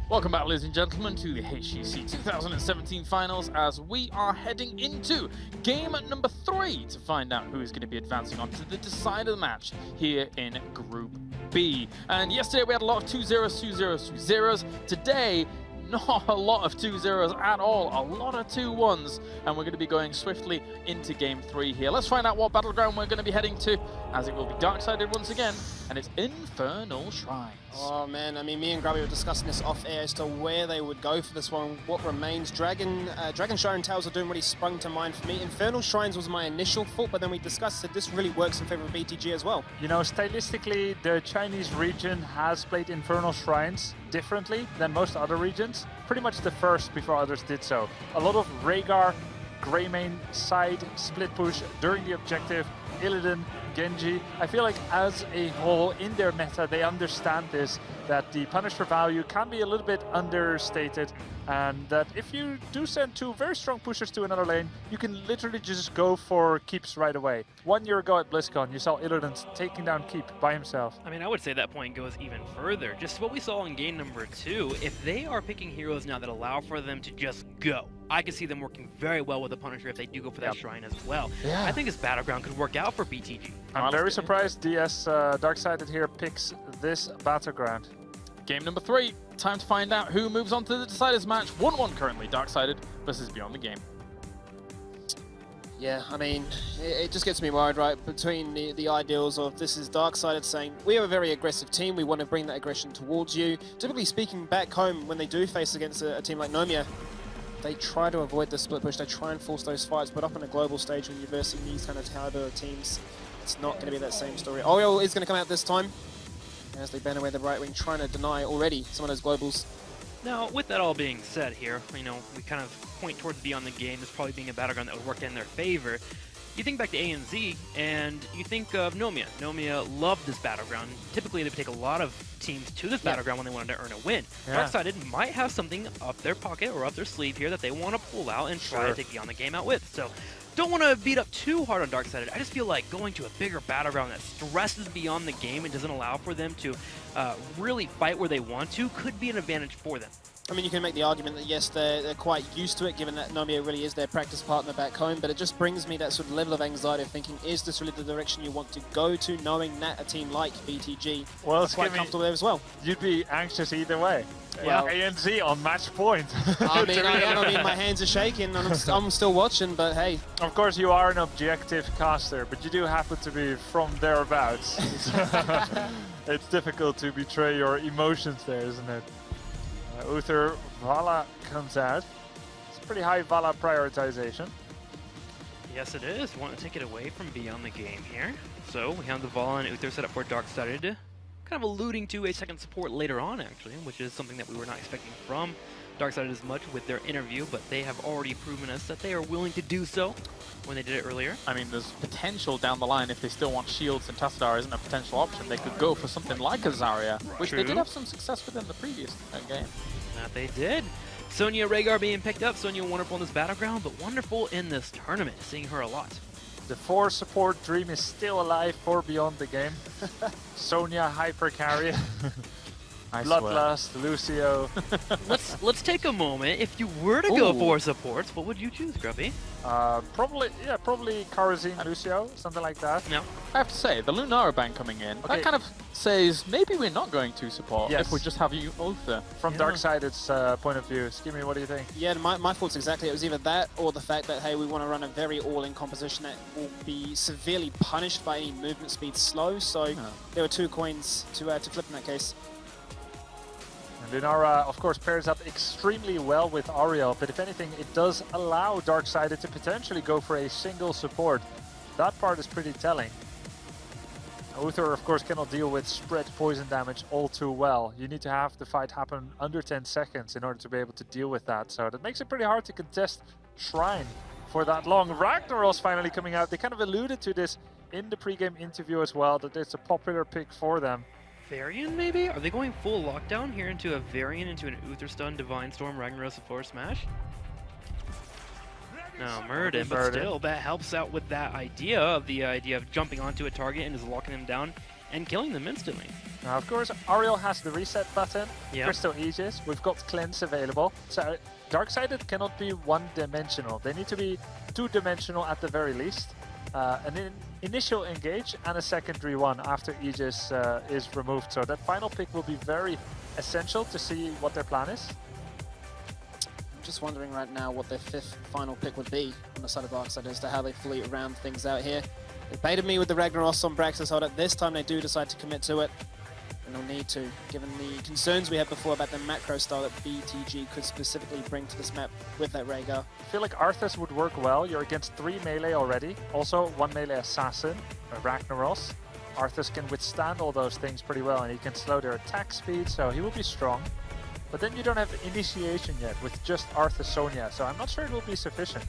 Welcome back, ladies and gentlemen, to the HGC 2017 finals as we are heading into game number 3 to find out who is going to be advancing on to the decider match here in Group B. And yesterday we had a lot of 2-0s, 2-0s, 2-0s. Today, not a lot of 2-0s at all, a lot of 2-1s, and we're going to be going swiftly into game 3 here. Let's find out what battleground we're going to be heading to, as it will be dark-sided once again, and it's Infernal Shrines. Oh man, I mean, me and Grubby were discussing this off air as to where they would go for this one, what remains. Dragon Shire and Tales of Doom really sprung to mind for me. Infernal Shrines was my initial thought, but then we discussed that this really works in favor of BTG as well. You know, stylistically, the Chinese region has played Infernal Shrines differently than most other regions. Pretty much the first before others did so. A lot of Rhaegar, Greymane side split push during the objective, Illidan, Genji. I feel like as a whole in their meta they understand this, that the punish for value can be a little bit understated, and that if you do send 2 very strong pushers to another lane, you can literally just go for keeps right away. 1 year ago at BlizzCon you saw Illidan taking down Keep by himself. I mean, I would say that point goes even further. Just what we saw in game number 2, if they are picking heroes now that allow for them to just go, I can see them working very well with the Punisher if they do go for that shrine as well. Yeah. I think this battleground could work out for BTG. I'm very surprised DS Darksided here picks this battleground. Game number 3, time to find out who moves on to the deciders match. 1-1 currently, dark-sided versus Beyond the Game. Yeah, I mean, it just gets me worried, right, between the ideals of this is Darksided saying, we are a very aggressive team, we want to bring that aggression towards you. Typically speaking, back home, when they do face against a team like Nomia, they try to avoid the split push, they try and force those fights, but up on a global stage when you're versing these kind of caliber teams, it's not going to be that same story. Oriole is going to come out this time, as they ban away the right wing, trying to deny already some of those globals. Now, with that all being said here, you know, we kind of point towards Beyond the Game as probably being a battleground that would work in their favor. You think back to ANZ, and you think of Nomia. Nomia loved this battleground. Typically, they would take a lot of teams to this battleground when they wanted to earn a win. Darksided might have something up their pocket or up their sleeve here that they want to pull out and try to take Beyond the Game out with. So, don't want to beat up too hard on Darksided. I just feel like going to a bigger battleground that stresses Beyond the Game and doesn't allow for them to really fight where they want to could be an advantage for them. I mean, you can make the argument that yes, they're quite used to it, given that Nomia really is their practice partner back home, but it just brings me that sort of level of anxiety of thinking, is this really the direction you want to go to, knowing that a team like BTG is quite comfortable there as well? You'd be anxious either way. Well, ANZ on match point. I mean, my hands are shaking and I'm still watching, but hey. Of course, you are an objective caster, but you do happen to be from thereabouts. It's difficult to betray your emotions there, isn't it? Uther Vala comes out. It's a pretty high Vala prioritization. Yes, it is. Want to take it away from Beyond the Game here. So we have the Vala and Uther set up for Darksided, kind of alluding to a second support later on, actually, which is something that we were not expecting from Darksided as much with their interview, but they have already proven us that they are willing to do so when they did it earlier. I mean, there's potential down the line if they still want shields and Tassadar isn't a potential option. They could go for something like a Zarya, which they did have some success with in the previous game. That they did. Sonya Rhaegar being picked up. Sonya wonderful in this battleground, but wonderful in this tournament. Seeing her a lot. The 4 support dream is still alive for Beyond the Game. Sonya hyper carry. Bloodlust, Lucio. let's take a moment. If you were to go for supports, what would you choose, Grubby? Probably Karazin, Lucio, something like that. No. I have to say, the Lunara ban coming in, that kind of says maybe we're not going to support if we just have you Uther. From Darksided's point of view, Skimmy, what do you think? Yeah, my thoughts exactly. It was either that or the fact that, hey, we want to run a very all-in composition that will be severely punished by any movement speed slow. So there were 2 coins to flip in that case. Lunara, of course, pairs up extremely well with Ariel, but if anything, it does allow Darksided to potentially go for a single support. That part is pretty telling. Uther, of course, cannot deal with spread poison damage all too well. You need to have the fight happen under 10 seconds in order to be able to deal with that, so that makes it pretty hard to contest Shrine for that long. Ragnaros's finally coming out. They kind of alluded to this in the pre-game interview as well, that it's a popular pick for them. Varian, maybe? Are they going full lockdown here into a Varian, into an Uther Stun, Divine Storm, Ragnaros, Force Smash? No, Muradin, but still, that helps out with that idea of jumping onto a target and just locking them down and killing them instantly. Now, of course, Ariel has the reset button, Yep. Crystal Aegis, we've got Cleanse available. So Darksided cannot be one-dimensional. They need to be two-dimensional at the very least. An initial engage and a secondary one after Aegis is removed. So that final pick will be very essential to see what their plan is. I'm just wondering right now what their 5th final pick would be on the side of Darkside as to how they fully round things out here. They baited me with the Ragnaros on Brax's hold up. This time they do decide to commit to it. And they'll need to, given the concerns we had before about the macro style that BTG could specifically bring to this map with that Rhaegar. I feel like Arthas would work well. You're against 3 melee already. Also 1 melee assassin, Ragnaros. Arthas can withstand all those things pretty well, and he can slow their attack speed, so he will be strong. But then you don't have initiation yet with just Arthas Sonya, so I'm not sure it will be sufficient.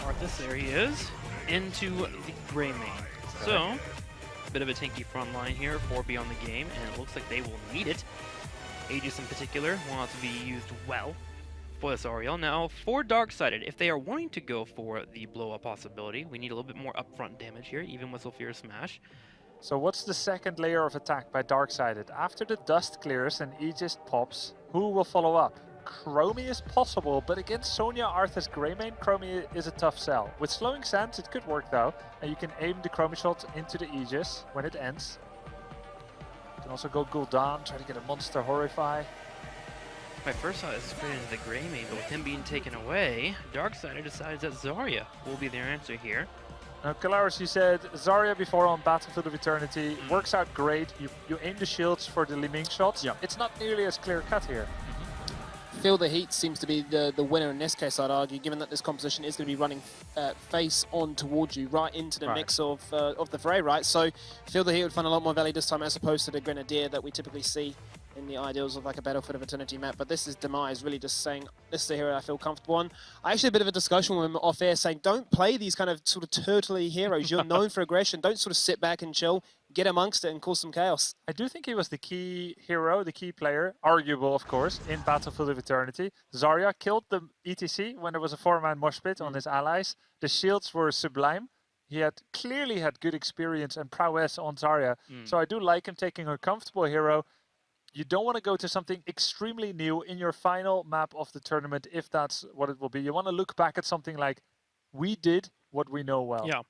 Arthas, there he is, into the Grey Mane. So, a bit of a tanky front line here for Beyond the Game, and it looks like they will need it. Aegis in particular wants to be used well for this Ariel. Now, for Darksided, if they are wanting to go for the blow-up possibility, we need a little bit more upfront damage here, even with Sulfur Smash. So what's the second layer of attack by Darksided? After the dust clears and Aegis pops, who will follow up? Chromie is possible, but against Sonya, Arthas, Greymane, Chromie is a tough sell. With Slowing Sands, it could work though, and you can aim the Chromie shot into the Aegis when it ends. You can also go Gul'dan, try to get a monster Horrify. My first thought is straight into the Grey Mane, but with him being taken away, Darksided decides that Zarya will be their answer here. Now, Kalaris, you said Zarya before on Battlefield of Eternity works out great. You aim the shields for the Li Ming shots. Yep. It's not nearly as clear cut here. Feel the Heat seems to be the winner in this case, I'd argue, given that this composition is going to be running face on towards you, right into the mix of the fray, right? So Feel the Heat would find a lot more value this time as opposed to the Grenadier that we typically see in the ideals of like a Battlefield of Eternity map. But this is Demise really just saying, this is a hero I feel comfortable on. I actually had a bit of a discussion with him off air saying, don't play these kind of sort of turtly heroes. You're known for aggression. Don't sort of sit back and chill. Get amongst it and cause some chaos. I do think he was the key hero, the key player, arguable of course, in Battlefield of Eternity. Zarya killed the ETC when there was a 4-man mosh pit on his allies. The shields were sublime. He had clearly had good experience and prowess on Zarya. So I do like him taking a comfortable hero. You don't want to go to something extremely new in your final map of the tournament, if that's what it will be. You want to look back at something like, we did what we know well. Yeah.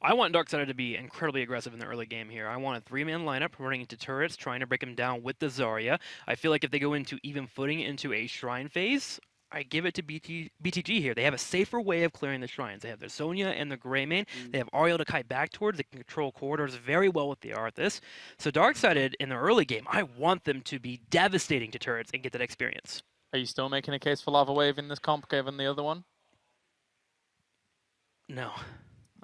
I want Darksided to be incredibly aggressive in the early game here. I want a 3-man lineup running into turrets, trying to break them down with the Zarya. I feel like if they go into even footing into a shrine phase, I give it to BTG here. They have a safer way of clearing the shrines. They have their Sonya and the Greymane. They have Ariel to kite back towards. They can control corridors very well with the Arthas. So Darksided in the early game, I want them to be devastating to turrets and get that experience. Are you still making a case for Lava Wave in this comp given the other one? No,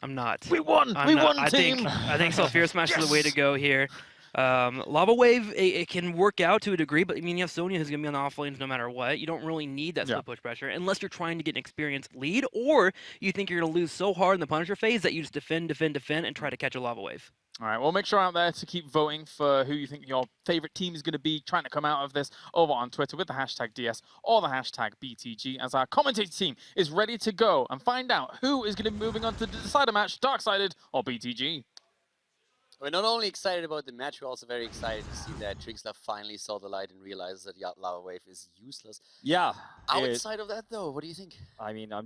I'm not. We won! We won, team! I think Sulfur Smash is the way to go here. Lava Wave, it can work out to a degree, but I mean, you have Sonya who's going to be on the off lanes no matter what. You don't really need that split push pressure unless you're trying to get an experienced lead, or you think you're going to lose so hard in the Punisher phase that you just defend, and try to catch a Lava Wave. All right, well, make sure out there to keep voting for who you think your favorite team is going to be trying to come out of this over on Twitter with the hashtag DS or the hashtag BTG, as our commentator team is ready to go and find out who is going to be moving on to the decider match, Darksided or BTG. We're not only excited about the match, we're also very excited to see that Trixler finally saw the light and realized that Lava Wave is useless. Yeah. Outside of that, though, what do you think? I mean, I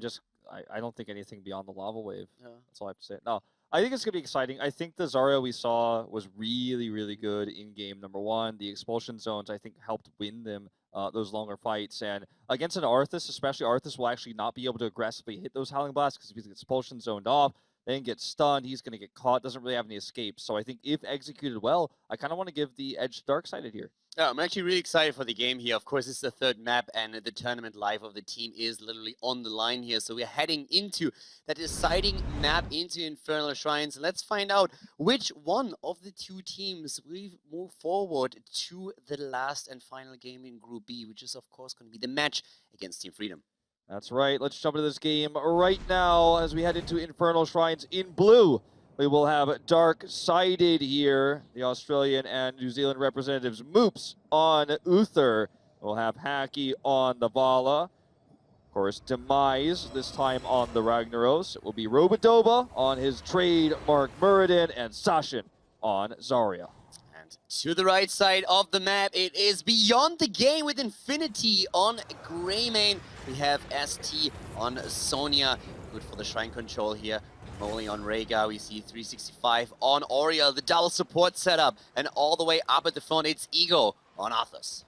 don't think anything beyond the Lava Wave. Yeah. That's all I have to say. No, I think it's going to be exciting. I think the Zarya we saw was really, really good in game number 1. The expulsion zones, I think, helped win them those longer fights. And against an Arthas, especially, Arthas will actually not be able to aggressively hit those Howling Blasts because if he's expulsion zoned off, then gets stunned, he's going to get caught, doesn't really have any escapes. So I think if executed well, I kind of want to give the edge to Darksided here. Yeah, I'm actually really excited for the game here. Of course, it's the 3rd map, and the tournament life of the team is literally on the line here. So we're heading into that deciding map into Infernal Shrines. Let's find out which one of the 2 teams will move forward to the last and final game in Group B, which is, of course, going to be the match against Team Freedom. That's right. Let's jump into this game right now as we head into Infernal Shrines. In blue, we will have Darksided here, the Australian and New Zealand representatives. Moops on Uther. We'll have Hacky on the Vala. Of course, Demise this time on the Ragnaros. It will be Robodoba on his trademark Muradin and Sashin on Zarya. to the right side of the map, it is Beyond the Game with Infinity on Greymane. We have ST on Sonya. Good for the Shrine control here. Molly on Rhaegar, we see 365 on Oriel, the double support setup, and all the way up at the front, it's Ego on Arthas.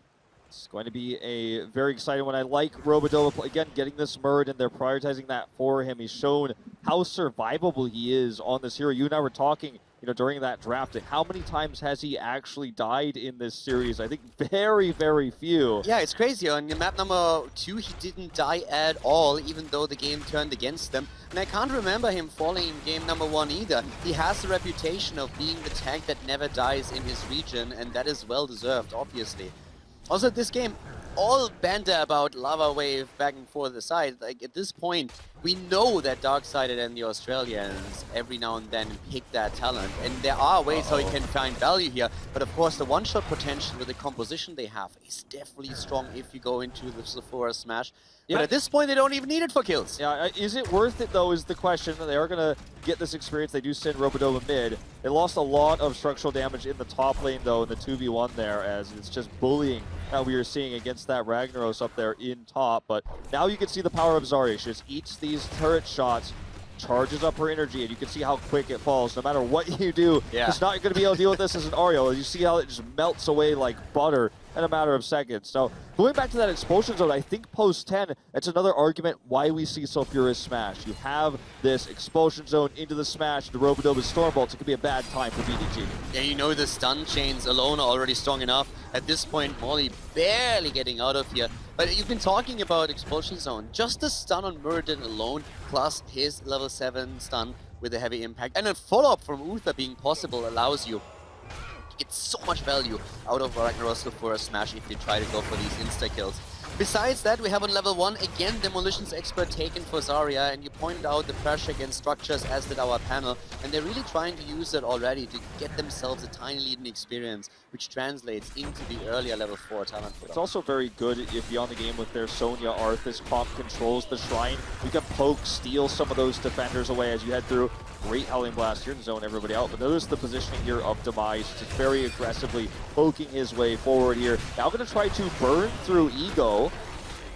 It's going to be a very exciting one. I like Robodoba, again, getting this Murd, and they're prioritizing that for him. He's shown how survivable he is on this hero. You and I were talking, during that draft, how many times has he actually died in this series? I think very, very few. Yeah, it's crazy. On map number 2, he didn't die at all, even though the game turned against them. And I can't remember him falling in game number 1 either. He has the reputation of being the tank that never dies in his region, and that is well deserved, obviously. Also, this game, all banter about Lava Wave back and forth aside, like at this point, we know that Darksided and the Australians every now and then pick that talent, and there are ways how you can find value here, but of course the one-shot potential with the composition they have is definitely strong if you go into the Sephora Smash. Yeah. But at this point, they don't even need it for kills. Yeah, is it worth it, though, is the question. They are going to get this experience. They do send Robodoba mid. They lost a lot of structural damage in the top lane, though, in the 2v1 there, as it's just bullying that we are seeing against that Ragnaros up there in top. But now you can see the power of Zarya. She just eats these turret shots, charges up her energy, and you can see how quick it falls. No matter what you do, it's not going to be able to deal with this as an Ariel. You see how it just melts away like butter in a matter of seconds. So going back to that expulsion zone, I think post 10, it's another argument why we see Sulfuras Smash. You have this expulsion zone into the Smash, the Robodoba Storm Bolts. It could be a bad time for BDG. Yeah, the stun chains alone are already strong enough. At this point, Molly barely getting out of here. But you've been talking about expulsion zone. Just the stun on Muradin alone, plus his level 7 stun with a heavy impact, and a follow-up from Uther being possible allows you get so much value out of Ragnaros for a Smash if you try to go for these insta-kills. Besides that, we have on level 1, again, Demolitions Expert taken for Zarya, and you pointed out the pressure against structures, as did our panel, and they're really trying to use that already to get themselves a tiny lead in experience, which translates into the earlier level 4 talent for them. It's also very good if Beyond the Game with their Sonya Arthas comp controls the Shrine. You can poke, steal some of those defenders away as you head through. Great Howling Blast here to zone everybody out, but notice the positioning here of Demise, just very aggressively poking his way forward here. Now going to try to burn through Ego.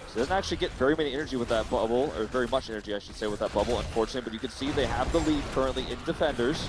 So doesn't actually get very many energy with that bubble, or very much energy, I should say, with that bubble, unfortunately, but you can see they have the lead currently in defenders.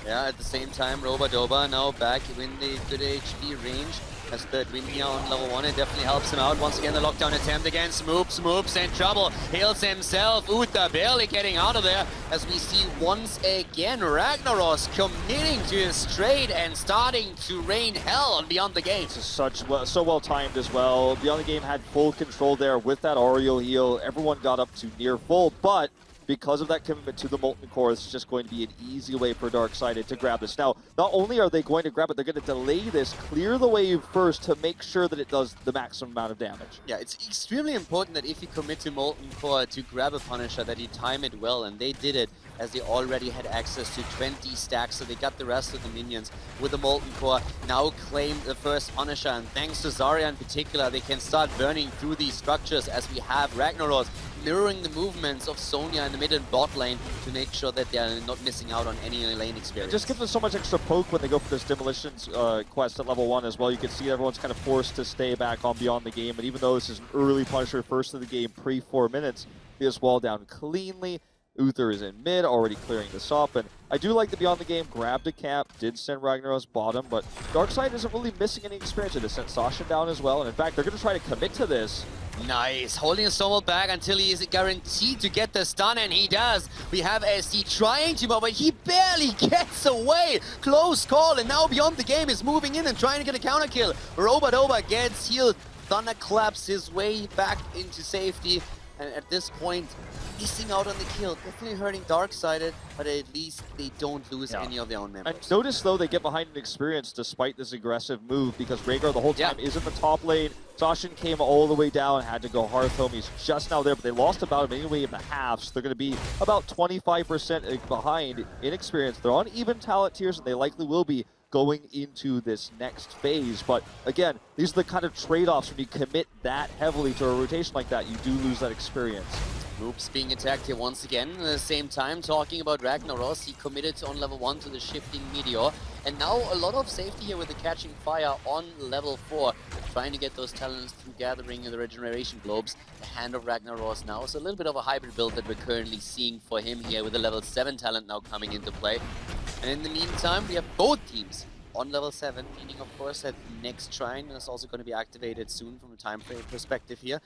Yeah, at the same time, Robodoba now back in the good HP range. As third Winia on level 1, it definitely helps him out. Once again, the lockdown attempt against Moops in trouble. Heals himself. Uther barely getting out of there. As we see once again, Ragnaros committing to his trade and starting to rain hell on Beyond the Game. So well timed as well. Beyond the Game had full control there with that Oriel heal. Everyone got up to near full, but because of that commitment to the Molten Core, it's just going to be an easy way for Darksided to grab this. Now, not only are they going to grab it, they're going to delay this, clear the wave first to make sure that it does the maximum amount of damage. Yeah, it's extremely important that if you commit to Molten Core to grab a Punisher, that you time it well, and they did it as they already had access to 20 stacks, so they got the rest of the minions with the Molten Core, now claimed the first Punisher, and thanks to Zarya in particular, they can start burning through these structures as we have Ragnaros mirroring the movements of Sonya in the mid and bot lane to make sure that they're not missing out on any lane experience. It just gives us so much extra poke when they go for this Demolitions quest at level 1 as well. You can see everyone's kind of forced to stay back on Beyond the Game, and even though this is an early Punisher first of the game, pre-4 minutes, this wall down cleanly. Uther is in mid, already clearing this up, and I do like the Beyond the Game grabbed a cap, did send Ragnaros bottom, but Darkseid isn't really missing any experience. It has sent Sasha down as well, and in fact, they're going to try to commit to this. Nice, holding a Stormbolt back until he is guaranteed to get the stun, and he does. We have SC trying to, but he barely gets away. Close call, and now Beyond the Game is moving in and trying to get a counter kill. Robodoba gets healed. Thunderclaps his way back into safety, and at this point, missing out on the kill. Definitely hurting Darksided, but at least they don't lose any of their own members. And notice, though, they get behind an experience despite this aggressive move, because Rhaegar the whole time is in the top lane. Sashin came all the way down, had to go Hearth home. He's just now there, but they lost about him anyway in the half, so they're going to be about 25% behind in experience. They're on even talent tiers, and they likely will be going into this next phase. But again, these are the kind of trade-offs when you commit that heavily to a rotation like that, you do lose that experience. Moops being attacked here once again. At the same time, talking about Ragnaros, he committed on level 1 to the shifting Meteor. And now a lot of safety here with the catching fire on level 4, trying to get those talents through gathering the regeneration globes. The Hand of Ragnaros now, so a little bit of a hybrid build that we're currently seeing for him here with the level 7 talent now coming into play. And in the meantime, we have both teams on level 7, meaning of course that next shrine is also going to be activated soon from a time frame perspective here.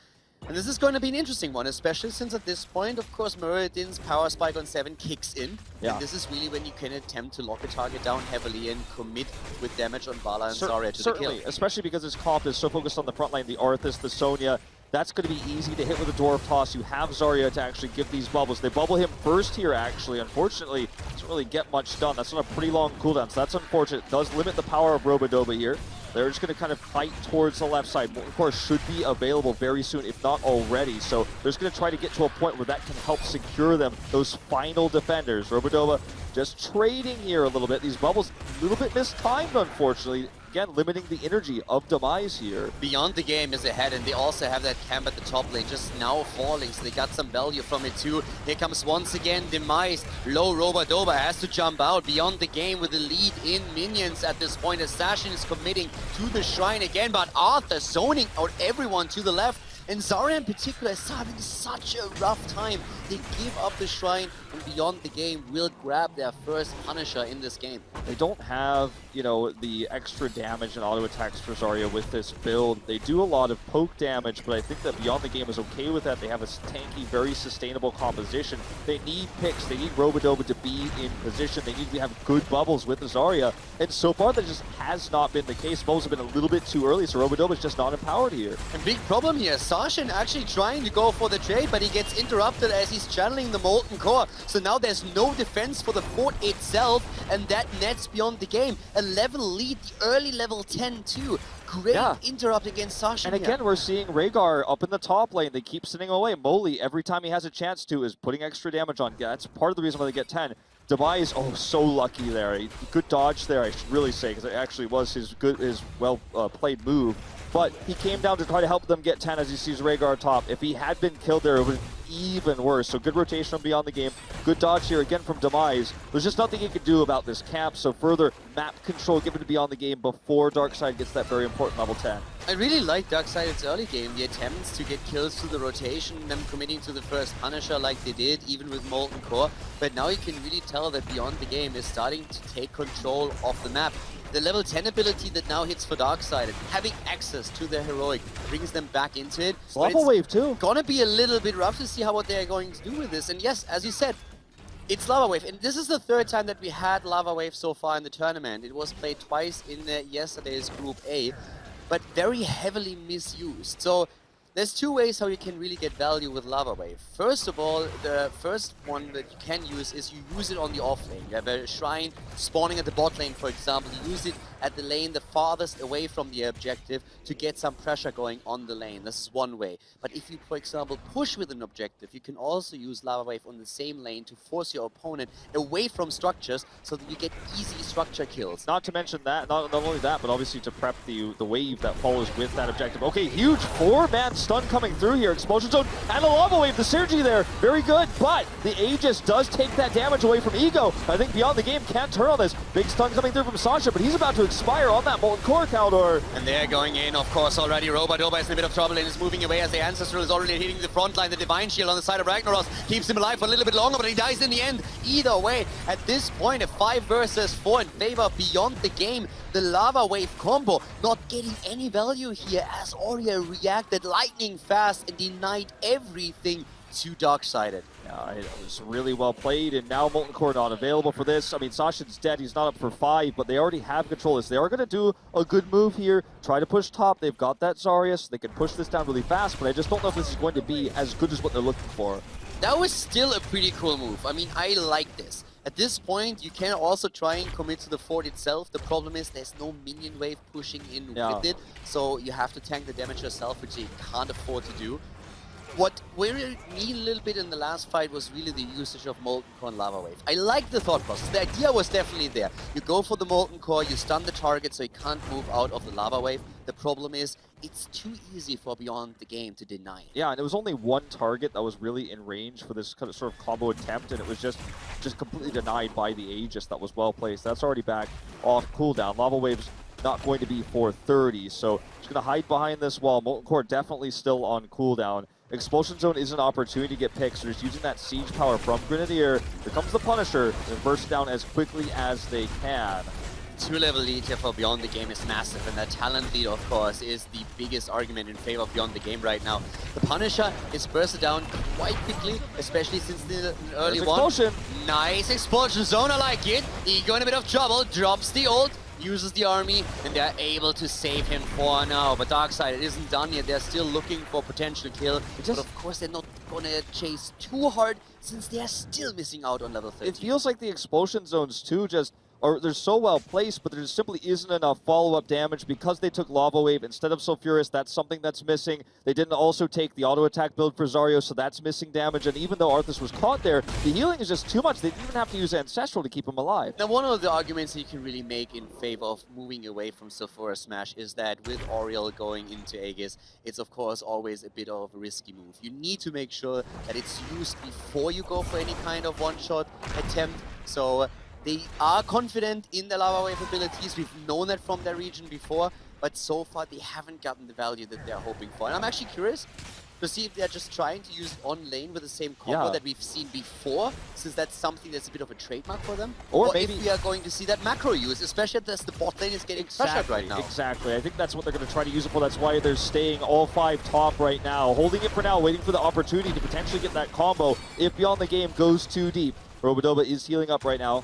And this is going to be an interesting one, especially since at this point, of course, Muradin's power spike on 7 kicks in. Yeah. And this is really when you can attempt to lock a target down heavily and commit with damage on Vala and Zarya to the kill. Especially because his comp is so focused on the front line, the Arthas, the Sonya. That's going to be easy to hit with a Dwarf Toss. You have Zarya to actually give these bubbles. They bubble him first here, actually. Unfortunately, doesn't really get much done. That's on a pretty long cooldown, so that's unfortunate. It does limit the power of Robodoba here. They're just going to kind of fight towards the left side. Of course, should be available very soon, if not already. So they're just going to try to get to a point where that can help secure them, those final defenders. Robodoba just trading here a little bit. These bubbles a little bit mistimed, unfortunately. Again, limiting the energy of Demise here. Beyond the Game is ahead, and they also have that camp at the top lane just now falling, so they got some value from it too. Here comes once again Demise. Low Robodoba has to jump out. Beyond the Game with the lead in minions at this point. Assassin is committing to the shrine again, but Arthur zoning out everyone to the left. And Zarya in particular is having such a rough time. They give up the shrine, and Beyond the Game will grab their first Punisher in this game. They don't have, you know, the extra damage and auto attacks for Zarya with this build. They do a lot of poke damage, but I think that Beyond the Game is okay with that. They have a tanky, very sustainable composition. They need picks. They need Robodoba to be in position. They need to have good bubbles with the Zarya. And so far, that just has not been the case. Bubbles have been a little bit too early, so Robodoba is just not empowered here. And big problem here. Sashin actually trying to go for the trade, but he gets interrupted as he's channeling the Molten Core. So now there's no defense for the fort itself, and that nets Beyond the Game. A level lead, the early level 10 too. Great interrupt against Sashin. And again, we're seeing Rhaegar up in the top lane. They keep sending away. Molly, every time he has a chance to, is putting extra damage on. That's part of the reason why they get 10. Demise, oh, so lucky there. Good dodge there, I should really say, because it actually was his well played move. But he came down to try to help them get 10 as he sees Rhaegar top. If he had been killed there, it would have been even worse. So good rotation from Beyond the Game. Good dodge here again from Demise. There's just nothing he could do about this camp, so further map control given to Beyond the Game before Darkseid gets that very important level 10. I really like Darkseid's early game, the attempts to get kills through the rotation, them committing to the first Punisher like they did, even with Molten Core. But now you can really tell that Beyond the Game is starting to take control of the map. The level 10 ability that now hits for Darkseid, having access to their heroic, brings them back into it. Lava Wave too. Gonna be a little bit rough to see what they're going to do with this. And yes, as you said, it's Lava Wave. And this is the third time that we had Lava Wave so far in the tournament. It was played twice in yesterday's Group A, but very heavily misused. So there's two ways how you can really get value with Lava Wave. First of all, the first one that you can use is you use it on the off lane. You have a shrine spawning at the bot lane, for example. You use it at the lane the farthest away from the objective to get some pressure going on the lane. This is one way. But if you, for example, push with an objective, you can also use Lava Wave on the same lane to force your opponent away from structures so that you get easy structure kills. Not to mention that, not only that, but obviously to prep the wave that follows with that objective. Okay, huge 4-man stun coming through here. Explosion Zone and a Lava Wave. The synergy there, very good, but the Aegis does take that damage away from Ego. I think Beyond the Game can't turn on this. Big stun coming through from Sasha, but he's about to expire on that Molten Core, Kaldor. And they're going in, of course, already. Robodoba is in a bit of trouble and is moving away as the Ancestral is already hitting the front line. The Divine Shield on the side of Ragnaros keeps him alive for a little bit longer, but he dies in the end. Either way, at this point, a 5 versus 4 in favor of Beyond the Game. The Lava Wave combo not getting any value here as Aurea reacted lightning fast and denied everything to Darkseid. Yeah, it was really well played, and now Molten Core not available for this. I mean, Sasha's dead, he's not up for 5, but they already have control of this. They are going to do a good move here, try to push top. They've got that Zarya, so they can push this down really fast, but I just don't know if this is going to be as good as what they're looking for. That was still a pretty cool move. I mean, I like this. At this point, you can also try and commit to the fort itself. The problem is there's no minion wave pushing in with it, so you have to tank the damage yourself, which you can't afford to do. What worried me a little bit in the last fight was really the usage of Molten Core and Lava Wave. I like the thought process. The idea was definitely there. You go for the Molten Core, you stun the target so he can't move out of the Lava Wave. The problem is, it's too easy for Beyond the Game to deny it. Yeah, and it was only one target that was really in range for this kind of sort of combo attempt, and it was just completely denied by the Aegis that was well placed. That's already back off cooldown. Lava Wave's not going to be 430, so just going to hide behind this wall. Molten Core definitely still on cooldown. Expulsion Zone is an opportunity to get picks, so just using that siege power from Grenadier. Here comes the Punisher, and burst down as quickly as they can. 2-level lead here for Beyond the Game is massive, and that talent lead, of course, is the biggest argument in favor of Beyond the Game right now. The Punisher is bursted down quite quickly, especially since the early one. Expulsion! Nice Expulsion Zone, I like it. Ego in a bit of trouble, drops the ult, uses the army, and they're able to save him for now. But Darkseid, it isn't done yet. They're still looking for potential kill. But of course, they're not gonna chase too hard since they're still missing out on level 13. It feels like the Expulsion Zones too they're so well placed, but there just simply isn't enough follow-up damage because they took Lava Wave instead of Sulfuras. That's something that's missing. They didn't also take the auto attack build for Zarya, so that's missing damage. And even though Arthas was caught there, the healing is just too much. They didn't even have to use Ancestral to keep him alive. Now, one of the arguments that you can really make in favor of moving away from Sulfura Smash is that with Oriel going into Aegis, it's of course always a bit of a risky move. You need to make sure that it's used before you go for any kind of one-shot attempt. So they are confident in their Lava Wave abilities. We've known that from their region before, but so far they haven't gotten the value that they're hoping for. And I'm actually curious to see if they're just trying to use it on lane with the same combo that we've seen before, since that's something that's a bit of a trademark for them. Or maybe if we are going to see that macro use, especially as the bot lane is getting pressured right now. Exactly. I think that's what they're going to try to use it for. That's why they're staying all 5 top right now. Holding it for now, waiting for the opportunity to potentially get that combo if Beyond the Game goes too deep. Robodoba is healing up right now.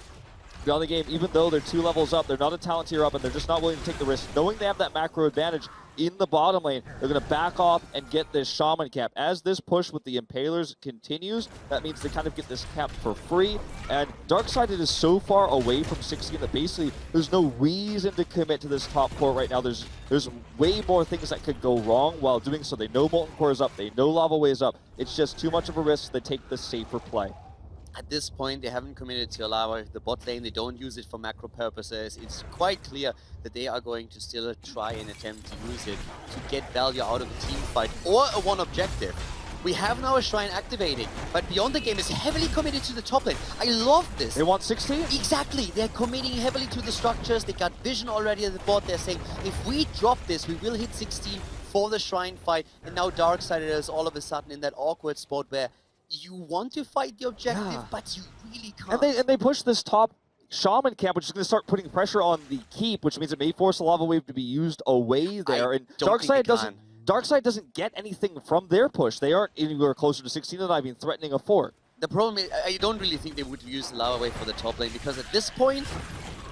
Beyond the Game, even though they're 2 levels up, they're not a talent tier up, and they're just not willing to take the risk. Knowing they have that macro advantage in the bottom lane, they're going to back off and get this Shaman cap. As this push with the Impalers continues, that means they kind of get this cap for free. And Darkseid is so far away from 16 that basically there's no reason to commit to this top court right now. There's way more things that could go wrong while doing so. They know Molten Core is up, they know Lava Wave is up. It's just too much of a risk. They take the safer play. At this point, they haven't committed to Lava. The bot lane, they don't use it for macro purposes. It's quite clear that they are going to still try and attempt to use it to get value out of the team fight or a one objective. We have now a Shrine activating, but Beyond the Game is heavily committed to the top lane. I love this. They want 16? Exactly. They're committing heavily to the structures. They got vision already at the bot. They're saying, if we drop this, we will hit 16 for the Shrine fight. And now Darkseid is all of a sudden in that awkward spot where you want to fight the objective, but you really can't. And they push this top Shaman camp, which is going to start putting pressure on the keep, which means it may force a Lava Wave to be used away there. And Darkseid doesn't get anything from their push. They aren't anywhere closer to 16 than I've been threatening a fort. The problem is, I don't really think they would use the Lava Wave for the top lane, because at this point,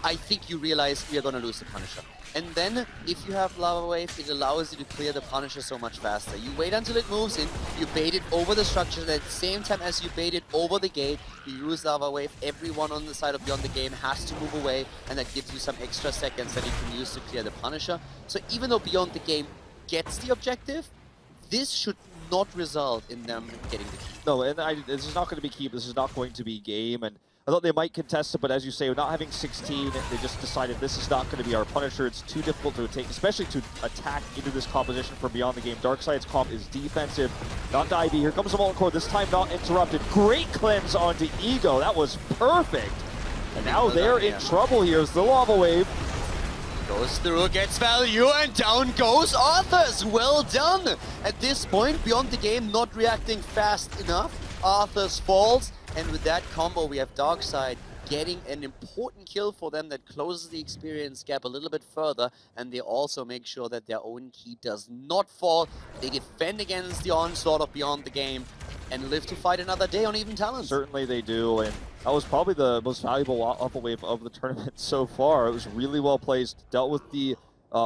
I think you realize we are going to lose the Punisher. And then, if you have Lava Wave, it allows you to clear the Punisher so much faster. You wait until it moves in, you bait it over the structure, and at the same time as you bait it over the gate, you use Lava Wave. Everyone on the side of Beyond the Game has to move away, and that gives you some extra seconds that you can use to clear the Punisher. So even though Beyond the Game gets the objective, this should not result in them getting the keep. No, and this is not going to be keep, this is not going to be game, and I thought they might contest it, but as you say, not having 16, they just decided this is not going to be our Punisher. It's too difficult to take, especially to attack into this composition from Beyond the Game. Darkseid's comp is defensive, not to Ivy. Here comes the Molten Core, this time not interrupted. Great cleanse onto Ego, that was perfect. And now they're in trouble here as the Lava Wave goes through, gets value, and down goes Arthas. Well done! At this point, Beyond the Game not reacting fast enough. Arthas falls, and with that combo, we have Darkseid getting an important kill for them that closes the experience gap a little bit further, and they also make sure that their own key does not fall. They defend against the onslaught of Beyond the Game and live to fight another day on even talent. Certainly they do, and that was probably the most valuable alpha wave of the tournament so far. It was really well placed, dealt with the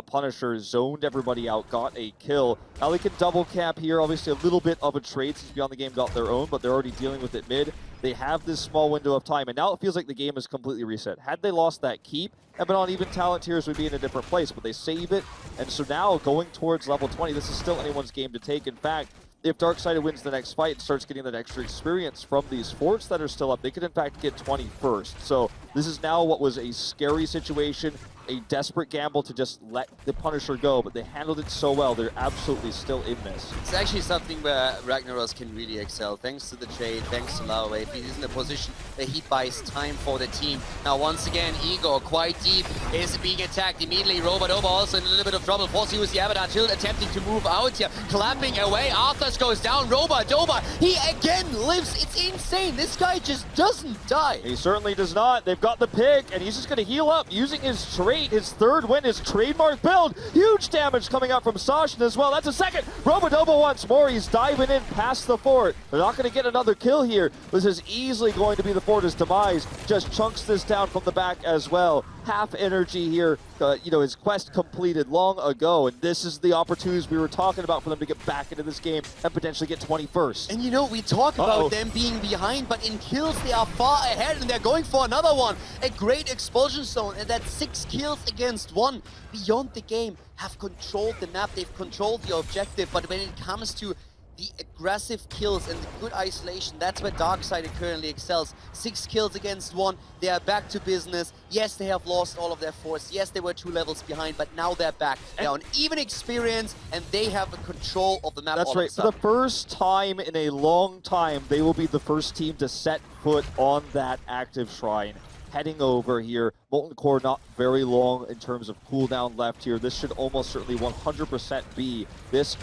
Punisher, zoned everybody out, got a kill. Now they can double cap here, obviously a little bit of a trade since Beyond the Game got their own, but they're already dealing with it mid. They have this small window of time, and now it feels like the game is completely reset. Had they lost that keep, and been on even talent tiers, would be in a different place, but they save it, and so now going towards level 20, this is still anyone's game to take. In fact, if Darksided wins the next fight and starts getting that extra experience from these forts that are still up, they could in fact get 21st. So this is now what was a scary situation, a desperate gamble to just let the Punisher go, but they handled it so well. They're absolutely still in this. It's actually something where Ragnaros can really excel. Thanks to the trade, thanks to Lava Wave. He's in a position that he buys time for the team. Now, once again, Igor, quite deep, is being attacked immediately. Robodova also in a little bit of trouble. Forced to use the Avatar Shield, attempting to move out here. Clapping away. Arthas goes down. Robodova, he again lives. It's insane. This guy just doesn't die. He certainly does not. They've got the pick, and he's just going to heal up using his trait, his third win, his trademark build. Huge damage coming out from Sashin as well. That's a second. Robodova once more. He's diving in past the fort. They're not going to get another kill here. This is easily going to be the fort's demise. Just chunks this down from the back as well. Half energy here. His quest completed long ago, and this is the opportunities we were talking about for them to get back into this game and potentially get 21st. And we talk about them being behind, but in kills they are far ahead, and they're going for another one. A great expulsion zone, and that's 6 kills against 1. Beyond the game have controlled the map, they've controlled the objective, but when it comes to the aggressive kills and the good isolation, that's where Darksided currently excels. 6 kills against 1, they are back to business. Yes, they have lost all of their force. Yes, they were 2 levels behind, but now they're back. They're on even experience, and they have the control of the map. That's right. For the first time in a long time, they will be the first team to set foot on that active shrine. Heading over here, Molten Core not very long in terms of cooldown left here. This should almost certainly 100% be this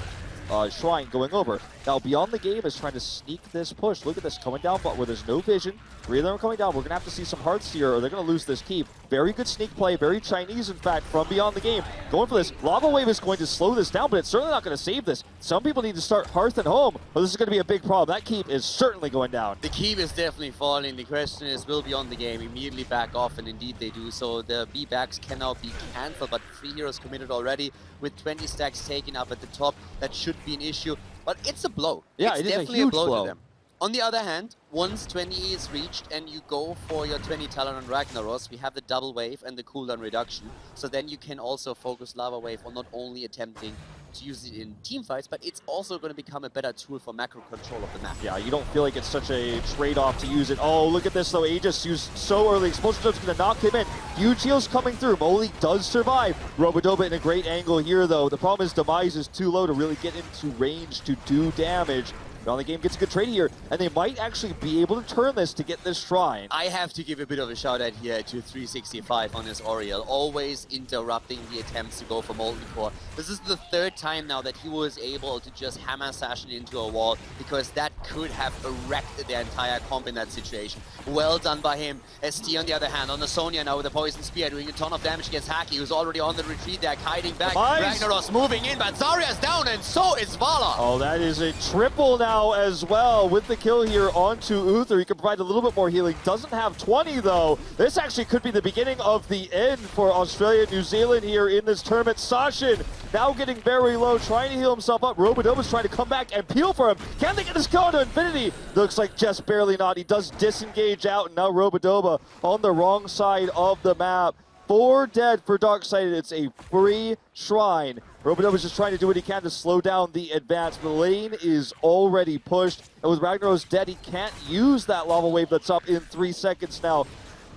shrine going over. Now, Beyond the Game is trying to sneak this push. Look at this, coming down, but where there's no vision. 3 of them are coming down. We're going to have to see some hearts here, or they're going to lose this keep. Very good sneak play, very Chinese, in fact, from Beyond the Game. Going for this. Lava Wave is going to slow this down, but it's certainly not going to save this. Some people need to start Hearth and Home, but this is going to be a big problem. That keep is certainly going down. The keep is definitely falling. The question is, will Beyond the Game immediately back off? And indeed they do. So the B-backs can now be cancelled, but 3 heroes committed already with 20 stacks taken up at the top. That should be an issue. But it's a blow. Yeah, it's it is definitely a huge blow blow to them. On the other hand, once 20 is reached and you go for your 20 Talon on Ragnaros, we have the double wave and the cooldown reduction. So then you can also focus Lava Wave on not only attempting to use it in team fights, but it's also going to become a better tool for macro control of the map. Yeah, you don't feel like it's such a trade-off to use it. Oh, look at this though. Aegis used so early. Expulsion Zone's going to knock him in. Huge heals coming through. Moly does survive. Robodova in a great angle here though. The problem is Demise is too low to really get into range to do damage. Beyond the Game gets a good trade here, and they might actually be able to turn this to get this shrine. I have to give a bit of a shout out here to 365 on his Oriel, always interrupting the attempts to go for Molten Core. This is the 3rd time now that he was able to just hammer Sashin into a wall, because that could have wrecked their entire comp in that situation. Well done by him. ST on the other hand, on the Sonya now with the Poison Spear, doing a ton of damage against Haki, who's already on the retreat there, hiding back. Ragnaros moving in, but Zarya's down, and so is Vala. Oh, that is a triple now as well with the kill here onto Uther. He can provide a little bit more healing. Doesn't have 20 though. This actually could be the beginning of the end for Australia, New Zealand here in this tournament. Sashin now getting very low, trying to heal himself up. Robodova's trying to come back and peel for him. Can they get this kill to infinity? Looks like just barely not. He does disengage out, and now Robodova on the wrong side of the map. 4 dead for Darksided. It's a free shrine. Robodova's just trying to do what he can to slow down the advance. The lane is already pushed, and with Ragnaros dead, he can't use that lava wave that's up in 3 seconds now.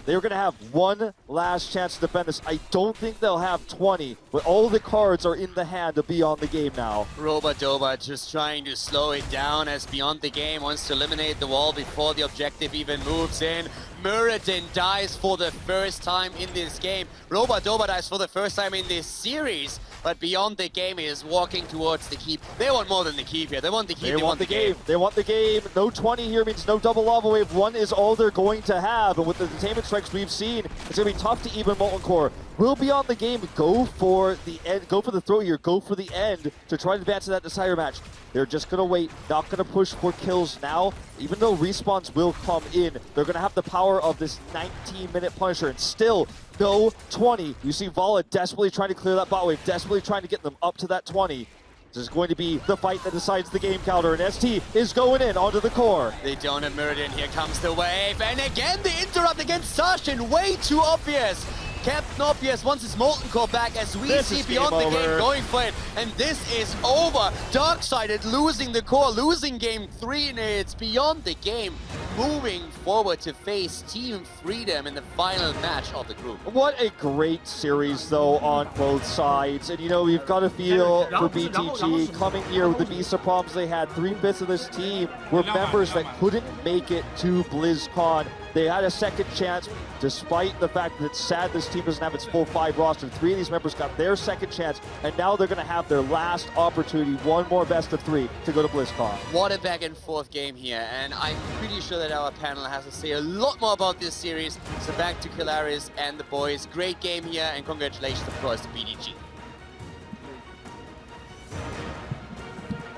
They're going to have one last chance to defend this. I don't think they'll have 20, but all the cards are in the hand to Beyond the Game now. Robodova just trying to slow it down as Beyond the Game wants to eliminate the wall before the objective even moves in. Muradin dies for the first time in this game. Robodova dies for the first time in this series, but Beyond the Game is walking towards the keep. They want more than the keep here. They want the keep. They want the game. They want the game. No 20 here means no double lava wave. 1 is all they're going to have, and with the detainment strikes we've seen, it's going to be tough to even Molten Core. Will Beyond the Game go for the end, go for the throw here, go for the end to try to advance to that decider match? They're just going to wait, not going to push for kills now. Even though respawns will come in, they're going to have the power of this 19-minute Punisher, and still no 20. You see Vala desperately trying to clear that bot wave, desperately trying to get them up to that 20. This is going to be the fight that decides the game counter, and ST is going in onto the core. They don't have Muradin. Here comes the wave, and again the interrupt against Sashin. Way too obvious. Kept Nopius wants his Molten Core back as we This see is Beyond game the Game over. going for it. And this is over. Darksided losing the core, losing game 3, and it's Beyond the Game moving forward to face Team Freedom in the final match of the group. What a great series, though, on both sides. And, you know, you've got to feel for BTG coming here with the visa problems they had. 3/5 of this team were members that couldn't make it to BlizzCon. They had a second chance, despite the fact that it's sad this team doesn't have its full 5 roster. 3 of these members got their second chance, and now they're going to have their last opportunity, one more best of 3 to go to BlizzCon. What a back and forth game here, and I'm pretty sure that our panel has to say a lot more about this series. So back to Kalaris and the boys. Great game here, and congratulations, of course, to BDG.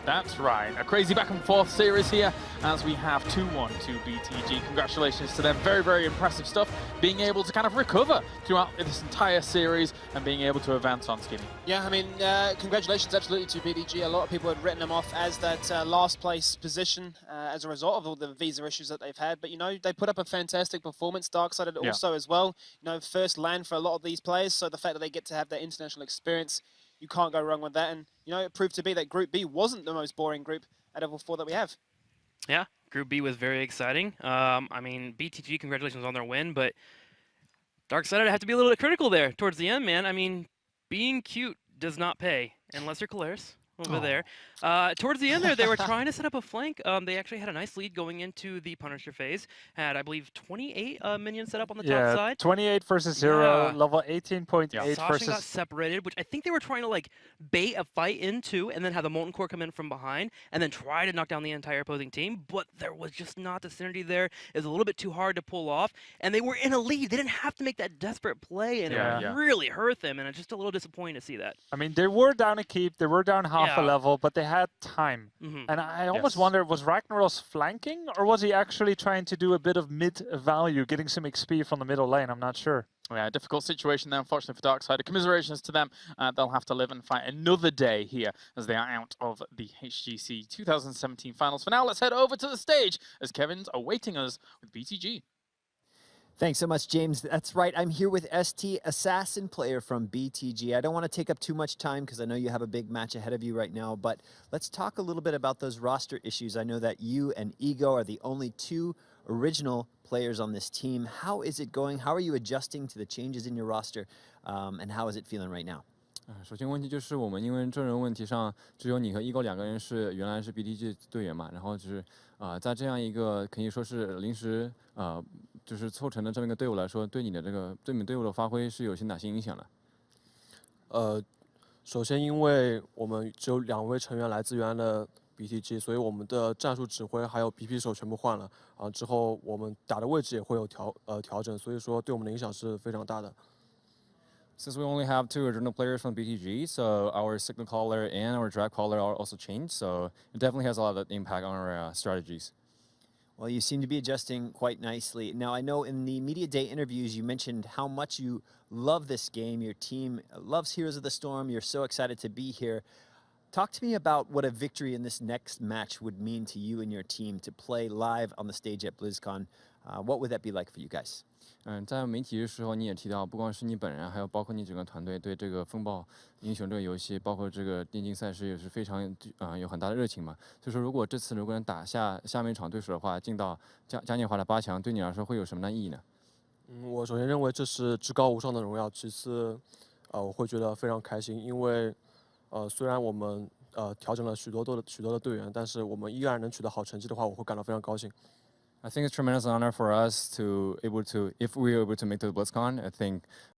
That's right, a crazy back and forth series here as we have 2-1 to BTG. Congratulations to them, very, very impressive stuff. Being able to kind of recover throughout this entire series and being able to advance on Skinny. Yeah, I mean, congratulations absolutely to BDG. A lot of people had written them off as that last place position as a result of all the visa issues that they've had. But, you know, they put up a fantastic performance. Darksided also as well. You know, first land for a lot of these players. So the fact that they get to have that international experience, you can't go wrong with that. And, you know, it proved to be that Group B wasn't the most boring group out of all 4 that we have. Yeah, Group B was very exciting. I mean, BTG, congratulations on their win, but Darksided have to be a little bit critical there towards the end, man. I mean, being cute does not pay, unless you're Kalaris over there. Towards the end there, they were trying to set up a flank. They actually had a nice lead going into the Punisher phase. Had, I believe, 28 minions set up on the top side. 28 versus 0, Yeah. level 18.8 Sasha versus... got separated, which I think they were trying to like bait a fight into and then have the Molten Core come in from behind and then try to knock down the entire opposing team, but there was just not the synergy there. It was a little bit too hard to pull off, and they were in a lead. They didn't have to make that desperate play, and it really hurt them, and it's just a little disappointing to see that. I mean, they were down a keep, they were down half a level, but they had time. And I almost wonder, was Ragnaros flanking, or was he actually trying to do a bit of mid-value, getting some XP from the middle lane? I'm not sure. Yeah, difficult situation there, unfortunately, for Darksided. Commiserations to them. They'll have to live and fight another day here as they are out of the HGC 2017 finals. For now, let's head over to the stage as Kevin's awaiting us with BTG. Thanks so much, James. That's right. I'm here with ST, Assassin player from BTG. I don't want to take up too much time because I know you have a big match ahead of you right now, but let's talk a little bit about those roster issues. I know that you and Ego are the only 2 original players on this team. How is it going? How are you adjusting to the changes in your roster? And how is it feeling right now? 首先问题就是我们因为阵容问题上，只有你和Ego 2个人是原来是 BTG 队员嘛，然后就是在这样一个可以说是临时就是凑成的这么一个队伍来说，对你的这个对你们队伍的发挥是有些哪些影响呢？首先因为我们只有2位成员来自原来的 BTG， 所以我们的战术指挥还有 BP 手全部换了，之后我们打的位置也会有调整，所以说对我们的影响是非常大的。 Since we only have 2 original players from BTG, so our signal caller and our drag caller are also changed, so it definitely has a lot of impact on our strategies. Well, you seem to be adjusting quite nicely. Now, I know in the media day interviews, you mentioned how much you love this game. Your team loves Heroes of the Storm. You're so excited to be here. Talk to me about what a victory in this next match would mean to you and your team to play live on the stage at BlizzCon. What would that be like for you guys? 在媒体的时候，你也提到，不光是你本人，还有包括你整个团队对这个风暴英雄这个游戏，包括这个电竞赛事也是非常有很大的热情嘛。所以说，如果这次如果能打下面一场对手的话，进到嘉年华的8强，对你来说会有什么样的意义呢？我首先认为这是至高无上的荣耀，其次，我会觉得非常开心，因为虽然我们调整了许多的队员，但是我们依然能取得好成绩的话，我会感到非常高兴。 I think it's a tremendous honor for us if we are able to make the BlizzCon. I think